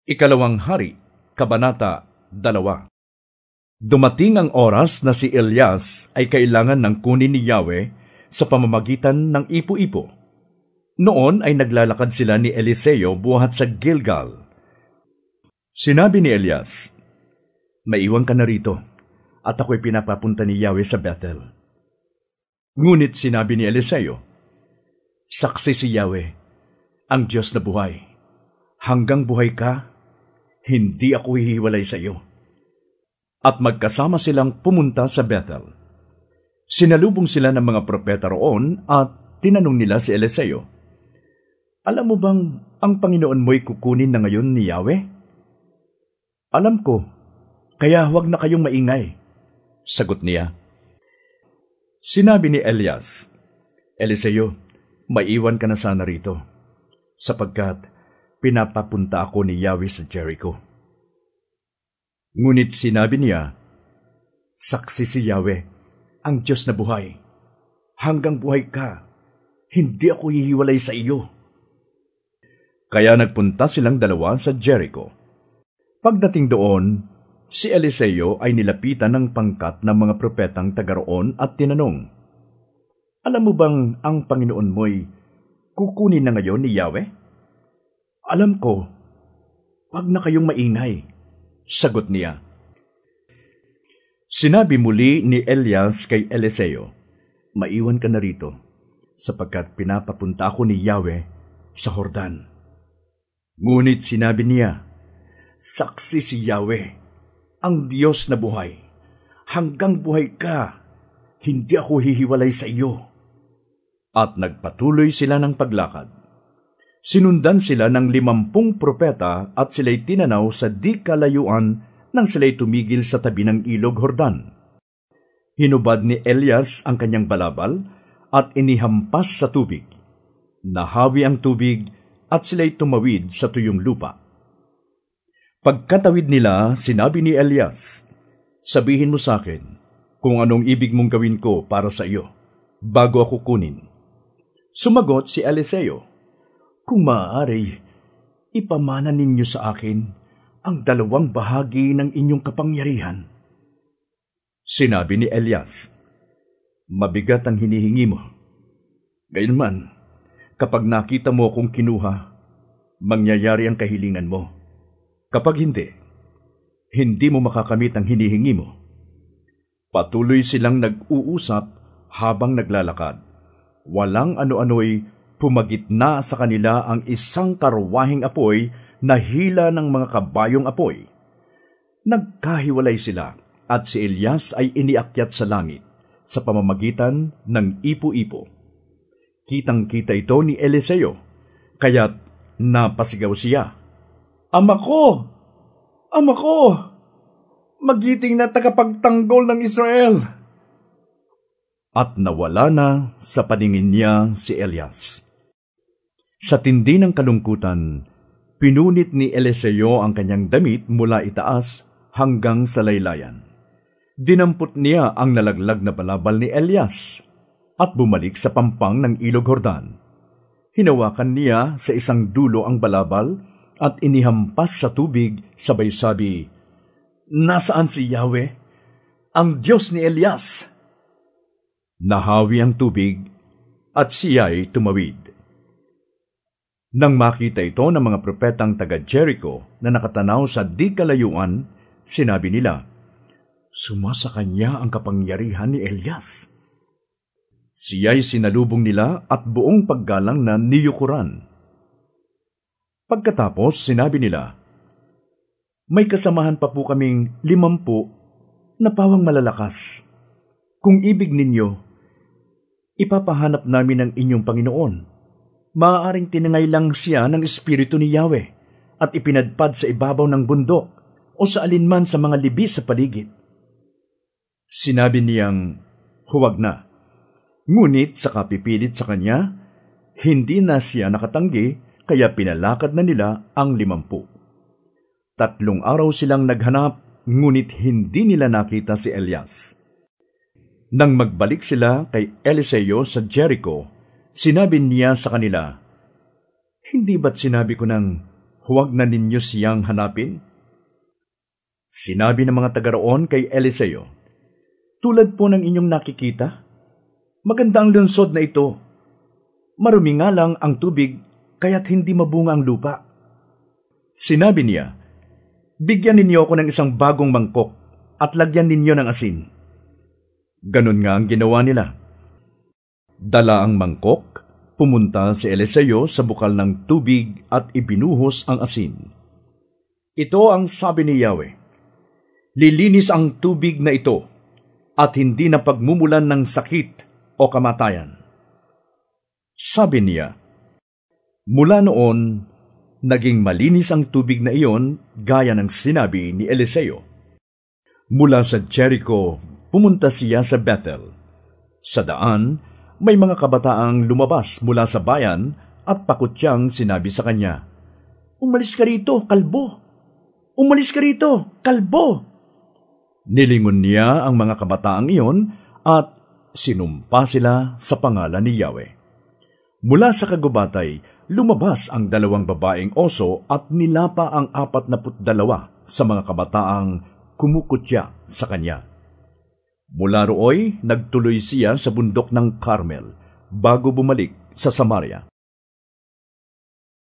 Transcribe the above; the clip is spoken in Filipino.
Ikalawang Hari, Kabanata 2. Dumating ang oras na si Elias ay kailangan ng kunin ni Yahweh sa pamamagitan ng ipo-ipo. Noon ay naglalakad sila ni Eliseo buhat sa Gilgal. Sinabi ni Elias, "Maiwan ka na rito, at ako'y pinapapunta ni Yahweh sa Bethel." Ngunit sinabi ni Eliseo, "Saksi si Yahweh, ang Diyos na buhay. Hanggang buhay ka, hindi ako hihiwalay sa iyo." At magkasama silang pumunta sa Bethel. Sinalubong sila ng mga propeta roon at tinanong nila si Eliseo, "Alam mo bang ang Panginoon mo'y kukunin na ngayon ni Yahweh?" "Alam ko, kaya huwag na kayong maingay," sagot niya. Sinabi ni Elias, "Eliseo, maiwan ka na sana rito, sapagkat pinapapunta ako ni Yahweh sa Jericho." Ngunit sinabi niya, "Saksi si Yahweh, ang Diyos na buhay. Hanggang buhay ka, hindi ako hihiwalay sa iyo." Kaya nagpunta silang dalawa sa Jericho. Pagdating doon, si Eliseo ay nilapitan ng pangkat ng mga propetang taga roon at tinanong, "Alam mo bang ang Panginoon mo'y kukunin na ngayon ni Yahweh?" "Alam ko, wag na kayong maingay," sagot niya. Sinabi muli ni Elias kay Eliseo, "Maiwan ka na rito, sapagkat pinapapunta ako ni Yahweh sa Jordan." Ngunit sinabi niya, "Saksi si Yahweh, ang Diyos na buhay. Hanggang buhay ka, hindi ako hihiwalay sa iyo." At nagpatuloy sila ng paglakad. Sinundan sila ng 50 propeta at sila'y tinanaw sa di kalayuan nang sila'y tumigil sa tabi ng ilog Jordan. Hinubad ni Elias ang kanyang balabal at inihampas sa tubig. Nahawi ang tubig at sila'y tumawid sa tuyong lupa. Pagkatawid nila, sinabi ni Elias, "Sabihin mo sa akin kung anong ibig mong gawin ko para sa iyo, bago ako kunin." Sumagot si Eliseo, "Kung maaari, ipamana ninyo sa akin ang 2 bahagi ng inyong kapangyarihan." Sinabi ni Elias, "Mabigat ang hinihingi mo. Gayunman, kapag nakita mo akong kinuha, mangyayari ang kahilingan mo. Kapag hindi, hindi mo makakamit ang hinihingi mo." Patuloy silang nag-uusap habang naglalakad. Walang ano-ano'y pumagitna sa kanila ang isang karwaheng apoy na hila ng mga kabayong apoy. Nagkahiwalay sila at si Elias ay iniakyat sa langit sa pamamagitan ng ipo-ipo. Kitang-kita ito ni Eliseo, kaya't napasigaw siya, "Ama ko! Ama ko! Magiting na tagapagtanggol ng Israel!" At nawala na sa paningin niya si Elias. Sa tindi ng kalungkutan, pinunit ni Eliseo ang kanyang damit mula itaas hanggang sa laylayan. Dinampot niya ang nalaglag na balabal ni Elias at bumalik sa pampang ng ilog Jordan. Hinawakan niya sa isang dulo ang balabal at inihampas sa tubig, sabay sabi, "Nasaan si Yahweh, ang Diyos ni Elias?" Nahawi ang tubig at siya'y tumawid. Nang makita ito ng mga propetang taga Jericho na nakatanaw sa di kalayuan, sinabi nila, "Sumasa kanya ang kapangyarihan ni Elias." Siya'y sinalubong nila at buong paggalang na niyukuran. Pagkatapos, sinabi nila, "May kasamahan pa po kaming 50 na pawang malalakas. Kung ibig ninyo, ipapahanap namin ang inyong Panginoon. Maaaring tinangay lang siya ng Espiritu ni Yahweh at ipinadpad sa ibabaw ng bundok o sa alinman sa mga libis sa paligid." Sinabi niyang, "Huwag na." Ngunit sa kapipilit sa kanya, hindi na siya nakatanggi, kaya pinalakad na nila ang 50. 3 araw silang naghanap, ngunit hindi nila nakita si Elias. Nang magbalik sila kay Eliseo sa Jericho, sinabi niya sa kanila, "Hindi ba't sinabi ko nang huwag na ninyo siyang hanapin? Sinabi ng mga taga roon kay Eliseo, tulad po ng inyong nakikita, maganda ang lungsod na ito. Marumi nga lang ang tubig, kaya't hindi mabunga ang lupa. Sinabi niya, bigyan ninyo ako ng isang bagong mangkok at lagyan ninyo ng asin. Ganon nga ang ginawa nila. Dala ang mangkok, pumunta si Eliseo sa bukal ng tubig at ibinuhos ang asin. Ito ang sabi ni Yahweh, lilinis ang tubig na ito at hindi na pagmumulan ng sakit o kamatayan. Sabi niya, mula noon, naging malinis ang tubig na iyon gaya ng sinabi ni Eliseo. Mula sa Jericho, pumunta siya sa Bethel. Sa daan, may mga kabataang lumabas mula sa bayan at pakutyang sinabi sa kanya, umalis ka rito, kalbo! Umalis ka rito, kalbo! Nilingon niya ang mga kabataang iyon at sinumpa sila sa pangalan ni Yahweh. Mula sa kagubatay, lumabas ang 2 babaeng oso at nilapa ang 42 sa mga kabataang kumukutya sa kanya. Mula rooy, nagtuloy siya sa bundok ng Carmel bago bumalik sa Samaria.